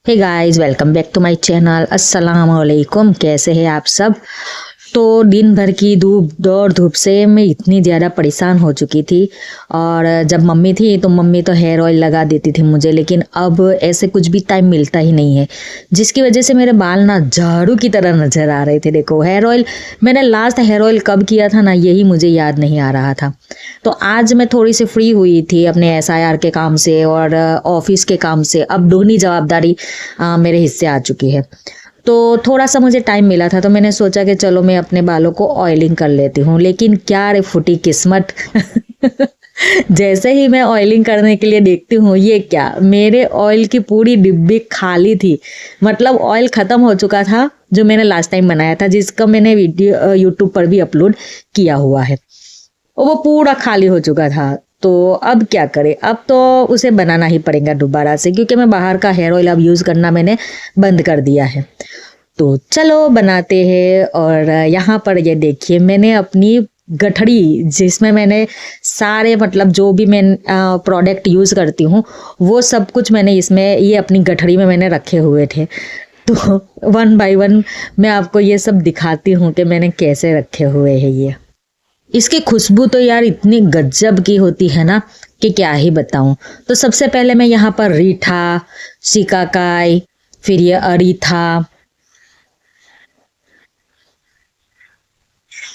Hey guys, welcome back to my channel. अस्सलाम वालेकुम। कैसे हैं आप सब? तो दिन भर की दौड़ धूप से मैं इतनी ज़्यादा परेशान हो चुकी थी। और जब मम्मी थी तो मम्मी तो हेयर ऑयल लगा देती थी मुझे, लेकिन अब ऐसे कुछ भी टाइम मिलता ही नहीं है, जिसकी वजह से मेरे बाल ना झाड़ू की तरह नज़र आ रहे थे। देखो, हेयर ऑयल मैंने लास्ट हेयर ऑयल कब किया था ना, यही मुझे याद नहीं आ रहा था। तो आज मैं थोड़ी सी फ्री हुई थी अपने SIR के काम से और ऑफिस के काम से। अब दुगनी जवाबदारी मेरे हिस्से आ चुकी है, तो थोड़ा सा मुझे टाइम मिला था, तो मैंने सोचा कि चलो मैं अपने बालों को ऑयलिंग कर लेती हूँ। लेकिन क्या रे फूटी किस्मत जैसे ही मैं ऑयलिंग करने के लिए देखती हूँ, ये क्या, मेरे ऑयल की पूरी डिब्बी खाली थी। मतलब ऑयल ख़त्म हो चुका था जो मैंने लास्ट टाइम बनाया था, जिसका मैंने वीडियो यूट्यूब पर भी अपलोड किया हुआ है, वो पूरा खाली हो चुका था। तो अब क्या करें, अब तो उसे बनाना ही पड़ेगा दोबारा से, क्योंकि मैं बाहर का हेयर ऑयल अब यूज़ करना मैंने बंद कर दिया है। तो चलो बनाते हैं। और यहाँ पर ये देखिए, मैंने अपनी गठड़ी, जिसमें मैंने सारे मतलब जो भी मैं प्रोडक्ट यूज़ करती हूँ वो सब कुछ मैंने इसमें, ये अपनी गठड़ी में मैंने रखे हुए थे। तो वन बाय वन मैं आपको ये सब दिखाती हूँ कि मैंने कैसे रखे हुए हैं। ये इसकी खुशबू तो यार इतनी गजब की होती है ना कि क्या ही बताऊं। तो सबसे पहले मैं यहाँ पर रीठा, शिकाकाई, फिर ये अरीथा,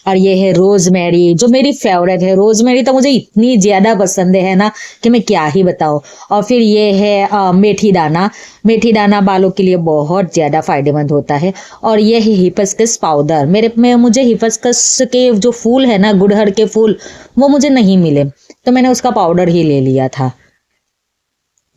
और ये है रोजमेरी, जो मेरी फेवरेट है। रोजमेरी तो मुझे इतनी ज्यादा पसंद है ना कि मैं क्या ही बताऊं। और फिर ये है मेथी दाना। मेथी दाना बालों के लिए बहुत ज्यादा फायदेमंद होता है। और ये है हिबिस्कस पाउडर। मेरे में मुझे हिबिस्कस के जो फूल है ना, गुड़हल के फूल, वो मुझे नहीं मिले, तो मैंने उसका पाउडर ही ले लिया था।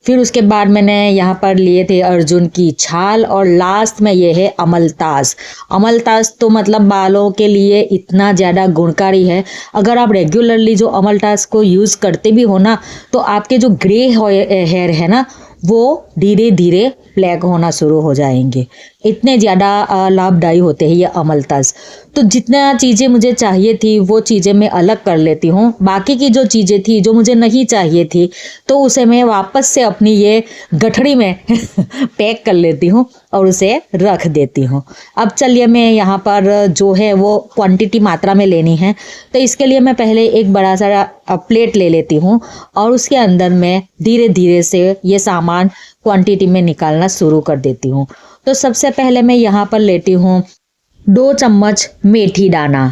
फिर उसके बाद मैंने यहाँ पर लिए थे अर्जुन की छाल, और लास्ट में ये है अमलतास। अमलतास तो मतलब बालों के लिए इतना ज़्यादा गुणकारी है। अगर आप रेगुलरली जो अमलतास को यूज़ करते भी हो ना, तो आपके जो ग्रे हेयर है ना, वो धीरे धीरे ब्लैक होना शुरू हो जाएंगे। इतने ज़्यादा लाभदायी होते हैं ये अमलतास। तो जितना चीज़ें मुझे चाहिए थी वो चीज़ें मैं अलग कर लेती हूँ। बाकी की जो चीज़ें थी जो मुझे नहीं चाहिए थी, तो उसे मैं वापस से अपनी ये गठड़ी में पैक कर लेती हूँ और उसे रख देती हूँ। अब चलिए, मैं यहाँ पर जो है वो क्वांटिटी मात्रा में लेनी है, तो इसके लिए मैं पहले एक बड़ा सा प्लेट ले लेती हूँ और उसके अंदर मैं धीरे धीरे से ये सामान क्वांटिटी में निकालना शुरू कर देती हूँ। तो सबसे पहले मैं यहाँ पर लेती हूँ 2 चम्मच मेथी दाना।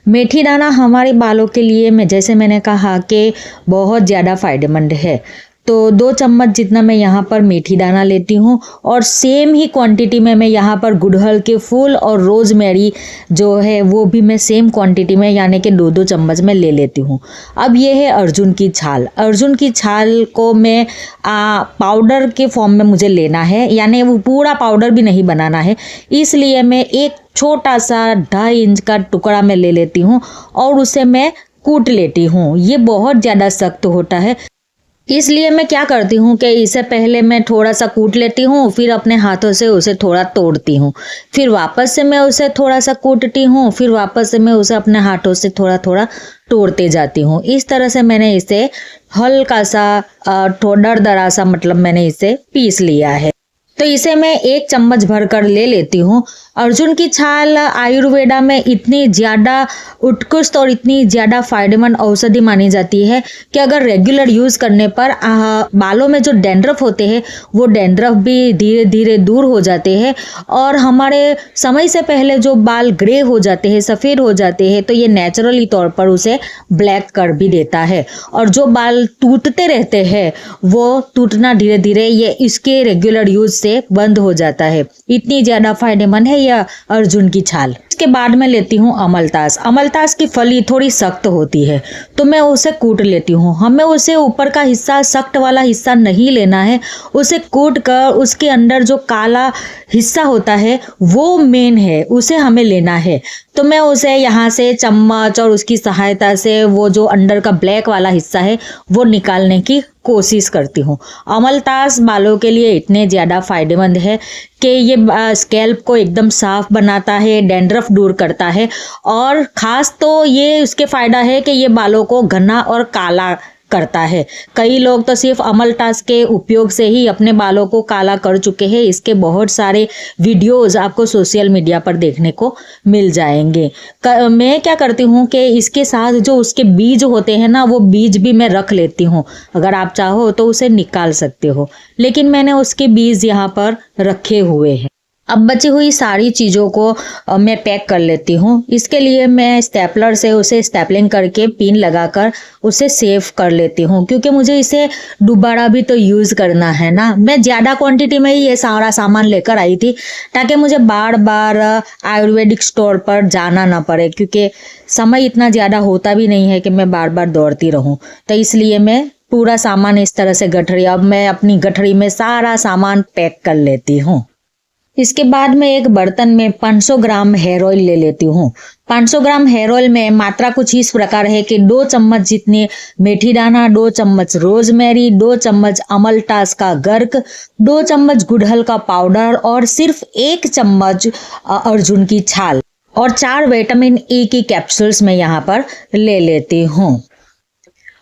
मेथी दाना हमारे बालों के लिए, मैं जैसे मैंने कहा कि बहुत ज़्यादा फायदेमंद है। तो 2 चम्मच जितना मैं यहाँ पर मेथी दाना लेती हूँ, और सेम ही क्वांटिटी में मैं यहाँ पर गुड़हल के फूल और रोजमेरी जो है वो भी मैं सेम क्वांटिटी में, यानी कि 2-2 चम्मच में ले लेती हूँ। अब ये है अर्जुन की छाल। अर्जुन की छाल को मैं पाउडर के फॉर्म में मुझे लेना है, यानी वो पूरा पाउडर भी नहीं बनाना है, इसलिए मैं एक छोटा सा 2.5 इंच का टुकड़ा में ले लेती हूँ और उसे मैं कूट लेती हूँ। ये बहुत ज़्यादा सख्त होता है, इसलिए मैं क्या करती हूँ कि इसे पहले मैं थोड़ा सा कूट लेती हूँ, फिर अपने हाथों से उसे थोड़ा तोड़ती हूँ, फिर वापस से मैं उसे थोड़ा सा कूटती हूँ, फिर वापस से मैं उसे अपने हाथों से थोड़ा थोड़ा तोड़ते जाती हूँ। इस तरह से मैंने इसे हल्का सा थोड़ा दरदरा सा, मतलब मैंने इसे पीस लिया है। तो इसे मैं 1 चम्मच भर कर ले लेती हूँ। अर्जुन की छाल आयुर्वेदा में इतनी ज़्यादा उत्कृष्ट और इतनी ज़्यादा फायदेमंद औषधि मानी जाती है कि अगर रेगुलर यूज़ करने पर बालों में जो डैंड्रफ होते हैं वो डैंड्रफ भी धीरे धीरे दूर हो जाते हैं, और हमारे समय से पहले जो बाल ग्रे हो जाते हैं, सफ़ेद हो जाते हैं, तो ये नेचुरली तौर पर उसे ब्लैक कर भी देता है। और जो बाल टूटते रहते हैं वो टूटना धीरे धीरे ये इसके रेगुलर यूज़ से बंद हो जाता है। इतनी ज़्यादा फायदेमंद है यह अर्जुन की छाल। इसके बाद मैं लेती हूँ अमलतास। अमलतास की फली थोड़ी सख्त होती है, तो मैं उसे कूट लेती हूँ। हमें उसे ऊपर का हिस्सा, सख्त वाला हिस्सा नहीं लेना है, उसे कूट कर उसके अंदर जो काला हिस्सा होता है वो मेन है, उसे हमें लेना है। तो मैं उसे यहाँ से चम्मच और उसकी सहायता से वो जो अंदर का ब्लैक वाला हिस्सा है वो निकालने की कोशिश करती हूँ। अमलतास बालों के लिए इतने ज़्यादा फायदेमंद है कि ये स्कैल्प को एकदम साफ बनाता है, डैंड्रफ दूर करता है, और ख़ास तो ये उसके फ़ायदा है कि ये बालों को घना और काला करता है। कई लोग तो सिर्फ अमलतास के उपयोग से ही अपने बालों को काला कर चुके हैं। इसके बहुत सारे वीडियोस आपको सोशल मीडिया पर देखने को मिल जाएंगे। मैं क्या करती हूँ कि इसके साथ जो उसके बीज होते हैं ना, वो बीज भी मैं रख लेती हूँ। अगर आप चाहो तो उसे निकाल सकते हो, लेकिन मैंने उसके बीज यहाँ पर रखे हुए हैं। अब बची हुई सारी चीज़ों को मैं पैक कर लेती हूँ। इसके लिए मैं स्टेपलर से उसे स्टेपलिंग करके पिन लगाकर उसे सेव कर लेती हूँ, क्योंकि मुझे इसे दोबारा भी तो यूज़ करना है ना। मैं ज़्यादा क्वांटिटी में ही ये सारा सामान लेकर आई थी, ताकि मुझे बार बार आयुर्वेदिक स्टोर पर जाना ना पड़े, क्योंकि समय इतना ज़्यादा होता भी नहीं है कि मैं बार बार दौड़ती रहूँ। तो इसलिए मैं पूरा सामान इस तरह से गठरी, अब मैं अपनी गठरी में सारा सामान पैक कर लेती हूँ। इसके बाद मैं एक बर्तन में 500 ग्राम हेयर ऑयल ले लेती हूँ। 500 ग्राम हेयर ऑयल में मात्रा कुछ इस प्रकार है कि 2 चम्मच जितने मेथी दाना, 2 चम्मच रोजमेरी, 2 चम्मच अमलतास का गर्क, 2 चम्मच गुड़हल का पाउडर और सिर्फ 1 चम्मच अर्जुन की छाल और 4 विटामिन ई की कैप्सूल्स मैं यहाँ पर ले लेती हूँ।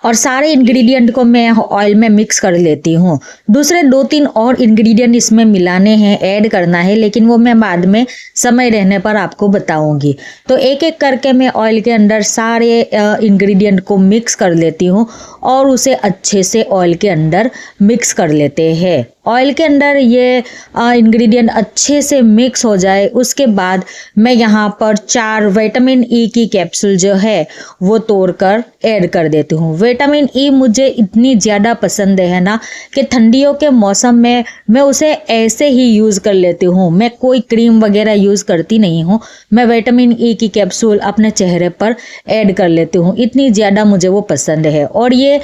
और सारे इंग्रेडिएंट को मैं ऑयल में मिक्स कर लेती हूँ। दूसरे 2-3 और इंग्रेडिएंट इसमें मिलाने हैं, ऐड करना है, लेकिन वो मैं बाद में समय रहने पर आपको बताऊंगी। तो एक एक करके मैं ऑयल के अंदर सारे इंग्रेडिएंट को मिक्स कर लेती हूँ और उसे अच्छे से ऑयल के अंदर मिक्स कर लेते हैं। ऑयल के अंदर ये इंग्रेडिएंट अच्छे से मिक्स हो जाए, उसके बाद मैं यहाँ पर 4 विटामिन ई की कैप्सूल जो है वो तोड़कर ऐड कर देती हूँ। विटामिन ई मुझे इतनी ज़्यादा पसंद है ना कि ठंडियों के मौसम में मैं उसे ऐसे ही यूज़ कर लेती हूँ। मैं कोई क्रीम वगैरह यूज़ करती नहीं हूँ। मैं विटामिन ई की कैप्सूल अपने चेहरे पर ऐड कर लेती हूँ, इतनी ज़्यादा मुझे वो पसंद है। और ये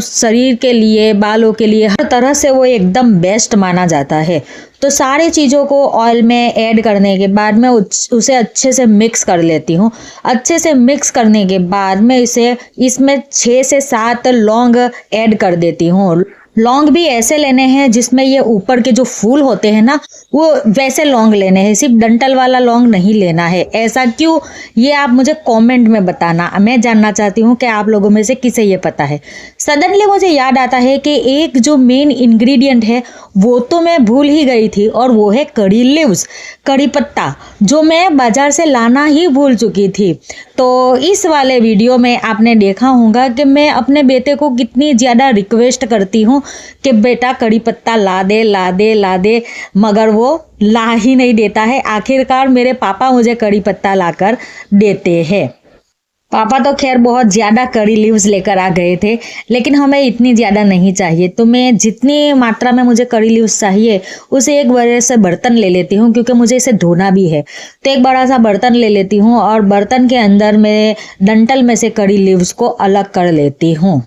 शरीर के लिए, बालों के लिए, हर तरह से वो एकदम बेस्ट माना जाता है। तो सारी चीज़ों को ऑयल में ऐड करने के बाद मैं उसे अच्छे से मिक्स कर लेती हूँ। अच्छे से मिक्स करने के बाद मैं इसमें 6 से 7 लौंग ऐड कर देती हूँ। लौंग भी ऐसे लेने हैं जिसमें ये ऊपर के जो फूल होते हैं ना, वो वैसे लौंग लेने हैं, सिर्फ डंठल वाला लौंग नहीं लेना है। ऐसा क्यों, ये आप मुझे कमेंट में बताना। मैं जानना चाहती हूँ कि आप लोगों में से किसे ये पता है। सडनली मुझे याद आता है कि एक जो मेन इंग्रेडिएंट है वो तो मैं भूल ही गई थी, और वो है कड़ी लीव्स, कड़ी पत्ता, जो मैं बाजार से लाना ही भूल चुकी थी। तो इस वाले वीडियो में आपने देखा होगा कि मैं अपने बेटे को कितनी ज़्यादा रिक्वेस्ट करती हूँ कि बेटा कड़ी पत्ता ला दे, ला दे, ला दे, मगर वो ला ही नहीं देता है। आखिरकार मेरे पापा मुझे कड़ी पत्ता लाकर देते हैं। पापा तो खैर बहुत ज़्यादा कड़ी लीव्स लेकर आ गए थे, लेकिन हमें इतनी ज़्यादा नहीं चाहिए। तो मैं जितनी मात्रा में मुझे कड़ी लीव्स चाहिए उसे एक बड़े से बर्तन ले लेती हूँ, क्योंकि मुझे इसे धोना भी है। तो एक बड़ा सा बर्तन ले लेती हूँ और बर्तन के अंदर मैं डंठल में से कड़ी लीव्स को अलग कर लेती हूँ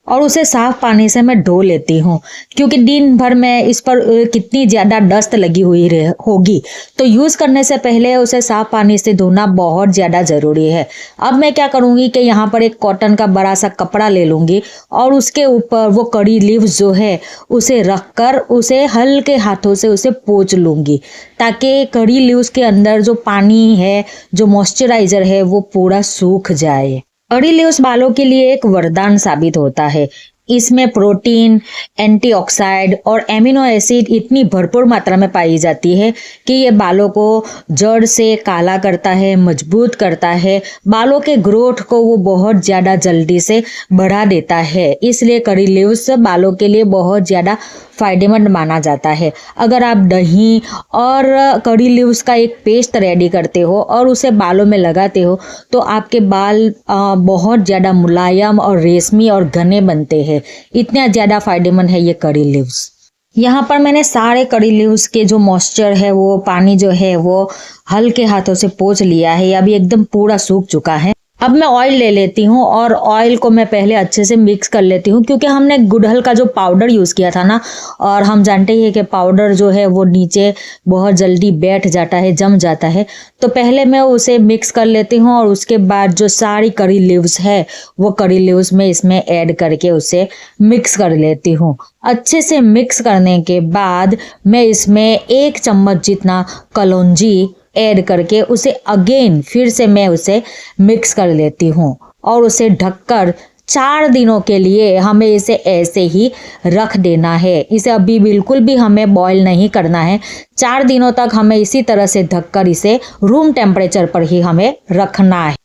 और उसे साफ पानी से मैं धो लेती हूँ, क्योंकि दिन भर में इस पर कितनी ज़्यादा डस्ट लगी हुई होगी। तो यूज़ करने से पहले उसे साफ पानी से धोना बहुत ज़्यादा ज़रूरी है। अब मैं क्या करूँगी कि यहाँ पर एक कॉटन का बड़ा सा कपड़ा ले लूँगी और उसके ऊपर वो कड़ी लीव्स जो है उसे रख कर उसे हल्के हाथों से उसे पोंछ लूँगी, ताकि कड़ी लीव्स के अंदर जो पानी है, जो मॉइस्चराइज़र है, वो पूरा सूख जाए। कड़ी लीव्स बालों के लिए एक वरदान साबित होता है। इसमें प्रोटीन, एंटीऑक्सीडेंट और एमिनो एसिड इतनी भरपूर मात्रा में पाई जाती है कि ये बालों को जड़ से काला करता है, मजबूत करता है, बालों के ग्रोथ को वो बहुत ज़्यादा जल्दी से बढ़ा देता है। इसलिए कड़ी लीव्स बालों के लिए बहुत ज़्यादा फायदेमंद माना जाता है। अगर आप दही और कड़ी लीव्स का एक पेस्ट रेडी करते हो और उसे बालों में लगाते हो तो आपके बाल बहुत ज़्यादा मुलायम और रेशमी और घने बनते हैं। इतना ज़्यादा फायदेमंद है ये कड़ी लीव्स। यहाँ पर मैंने सारे कड़ी लीव्स के जो मॉइस्चर है, वो पानी जो है वो हल्के हाथों से पोंछ लिया है। अभी एकदम पूरा सूख चुका है। अब मैं ऑयल ले लेती हूँ और ऑयल को मैं पहले अच्छे से मिक्स कर लेती हूँ, क्योंकि हमने गुड़हल का जो पाउडर यूज़ किया था ना, और हम जानते ही हैं कि पाउडर जो है वो नीचे बहुत जल्दी बैठ जाता है, जम जाता है। तो पहले मैं उसे मिक्स कर लेती हूँ और उसके बाद जो सारी कड़ी लीव्स है वो कड़ी लीव्स में इसमें ऐड करके उसे मिक्स कर लेती हूँ। अच्छे से मिक्स करने के बाद मैं इसमें 1 चम्मच जितना कलौंजी ऐड करके उसे अगेन फिर से मैं उसे मिक्स कर लेती हूँ और उसे ढककर 4 दिनों के लिए हमें इसे ऐसे ही रख देना है। इसे अभी बिल्कुल भी हमें बॉईल नहीं करना है। 4 दिनों तक हमें इसी तरह से ढककर इसे रूम टेम्परेचर पर ही हमें रखना है।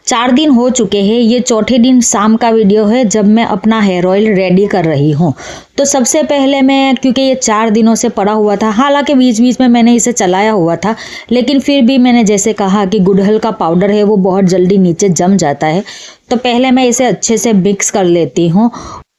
4 दिन हो चुके हैं। ये चौथे दिन शाम का वीडियो है जब मैं अपना हेयर ऑयल रेडी कर रही हूँ। तो सबसे पहले मैं, क्योंकि ये 4 दिनों से पड़ा हुआ था, हालांकि बीच बीच में मैंने इसे चलाया हुआ था, लेकिन फिर भी मैंने जैसे कहा कि गुड़हल का पाउडर है वो बहुत जल्दी नीचे जम जाता है, तो पहले मैं इसे अच्छे से मिक्स कर लेती हूँ।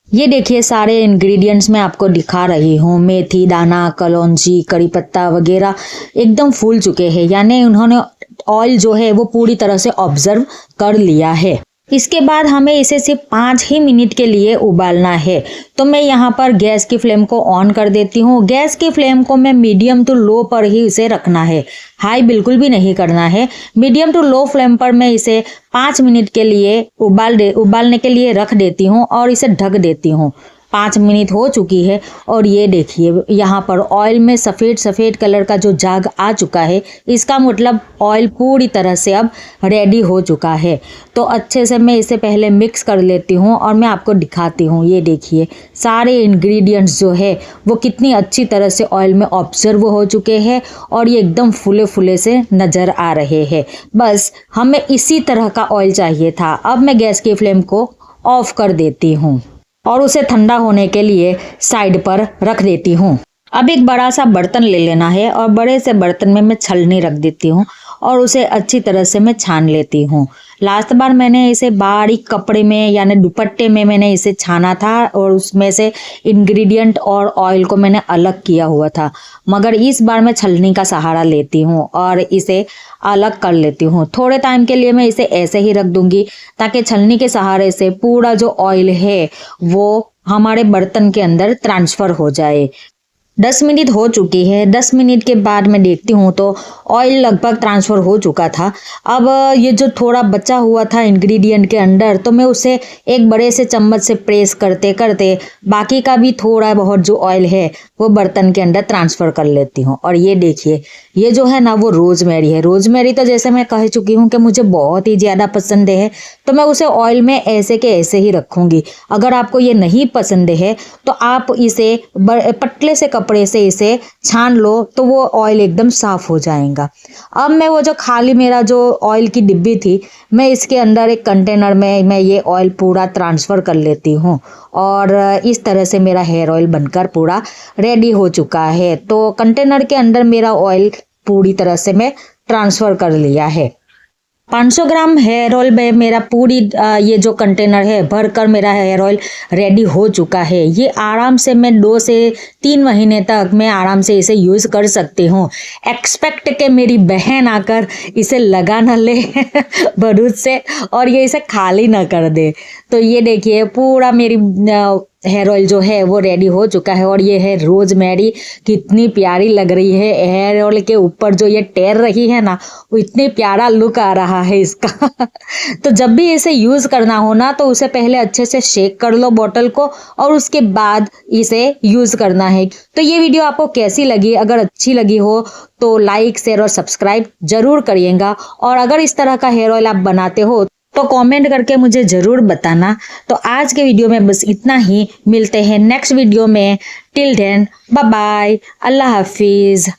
ये देखिए सारे इंग्रेडिएंट्स मैं आपको दिखा रही हूँ। मेथी दाना, कलौंजी, करी पत्ता वगैरह एकदम फूल चुके हैं, यानी उन्होंने ऑयल जो है वो पूरी तरह से ऑब्जर्व कर लिया है। इसके बाद हमें इसे सिर्फ 5 ही मिनट के लिए उबालना है। तो मैं यहाँ पर गैस की फ्लेम को ऑन कर देती हूँ। गैस की फ्लेम को मैं मीडियम टू लो पर ही इसे रखना है, हाई बिल्कुल भी नहीं करना है। मीडियम टू लो फ्लेम पर मैं इसे 5 मिनट के लिए उबालने के लिए रख देती हूँ और इसे ढक देती हूँ। 5 मिनट हो चुकी है और ये देखिए यहाँ पर ऑयल में सफ़ेद सफ़ेद कलर का जो झाग आ चुका है, इसका मतलब ऑयल पूरी तरह से अब रेडी हो चुका है। तो अच्छे से मैं इसे पहले मिक्स कर लेती हूँ और मैं आपको दिखाती हूँ। ये देखिए सारे इंग्रेडिएंट्स जो है वो कितनी अच्छी तरह से ऑयल में ऑब्जर्व हो चुके हैं और ये एकदम फूले फूले से नज़र आ रहे हैं। बस हमें इसी तरह का ऑयल चाहिए था। अब मैं गैस की फ्लेम को ऑफ कर देती हूँ और उसे ठंडा होने के लिए साइड पर रख देती हूँ। अब एक बड़ा सा बर्तन ले लेना है और बड़े से बर्तन में मैं छलनी रख देती हूँ और उसे अच्छी तरह से मैं छान लेती हूँ। लास्ट बार मैंने इसे बारीक कपड़े में यानी दुपट्टे में मैंने इसे छाना था और उसमें से इंग्रेडिएंट और ऑयल को मैंने अलग किया हुआ था, मगर इस बार मैं छलनी का सहारा लेती हूँ और इसे अलग कर लेती हूँ। थोड़े टाइम के लिए मैं इसे ऐसे ही रख दूंगी ताकि छलनी के सहारे से पूरा जो ऑयल है वो हमारे बर्तन के अंदर ट्रांसफर हो जाए। 10 मिनट हो चुकी है। 10 मिनट के बाद मैं देखती हूँ तो ऑयल लगभग ट्रांसफ़र हो चुका था। अब ये जो थोड़ा बचा हुआ था इंग्रेडिएंट के अंदर, तो मैं उसे एक बड़े से चम्मच से प्रेस करते करते बाकी का भी थोड़ा बहुत जो ऑयल है वो बर्तन के अंदर ट्रांसफ़र कर लेती हूँ। और ये देखिए ये जो है ना वो रोज़मेरी है। रोज़मेरी तो जैसे मैं कह चुकी हूँ कि मुझे बहुत ही ज़्यादा पसंद है, तो मैं उसे ऑयल में ऐसे के ऐसे ही रखूँगी। अगर आपको ये नहीं पसंद है तो आप इसे पतले से कपड़े से इसे छान लो तो वो ऑयल एकदम साफ हो जाएगा। अब मैं वो जो खाली मेरा जो ऑयल की डिब्बी थी, मैं इसके अंदर एक कंटेनर में मैं ये ऑयल पूरा ट्रांसफ़र कर लेती हूँ और इस तरह से मेरा हेयर ऑयल बनकर पूरा रेडी हो चुका है। तो कंटेनर के अंदर मेरा ऑयल पूरी तरह से मैं ट्रांसफ़र कर लिया है। 500 ग्राम हेयर ऑयल में मेरा पूरी ये जो कंटेनर है भरकर मेरा हेयर ऑयल रेडी हो चुका है। ये आराम से मैं 2 से 3 महीने तक मैं आराम से इसे यूज़ कर सकती हूँ। एक्सपेक्ट के मेरी बहन आकर इसे लगा न ले बरूद से और ये इसे खाली ना कर दे। तो ये देखिए पूरा मेरी हेयर ऑयल जो है वो रेडी हो चुका है और ये है रोज़मेरी। कितनी प्यारी लग रही है। हेयर ऑयल के ऊपर जो ये तैर रही है ना, वो इतनी प्यारा लुक आ रहा है इसका तो जब भी इसे यूज़ करना हो ना तो उसे पहले अच्छे से शेक कर लो बॉटल को और उसके बाद इसे यूज़ करना है। तो ये वीडियो आपको कैसी लगी? अगर अच्छी लगी हो तो लाइक, शेयर और सब्सक्राइब जरूर करिएगा। और अगर इस तरह का हेयर ऑयल आप बनाते हो तो कमेंट करके मुझे ज़रूर बताना। तो आज के वीडियो में बस इतना ही। मिलते हैं नेक्स्ट वीडियो में। टिल देन बाय बाय, अल्लाह हाफिज़।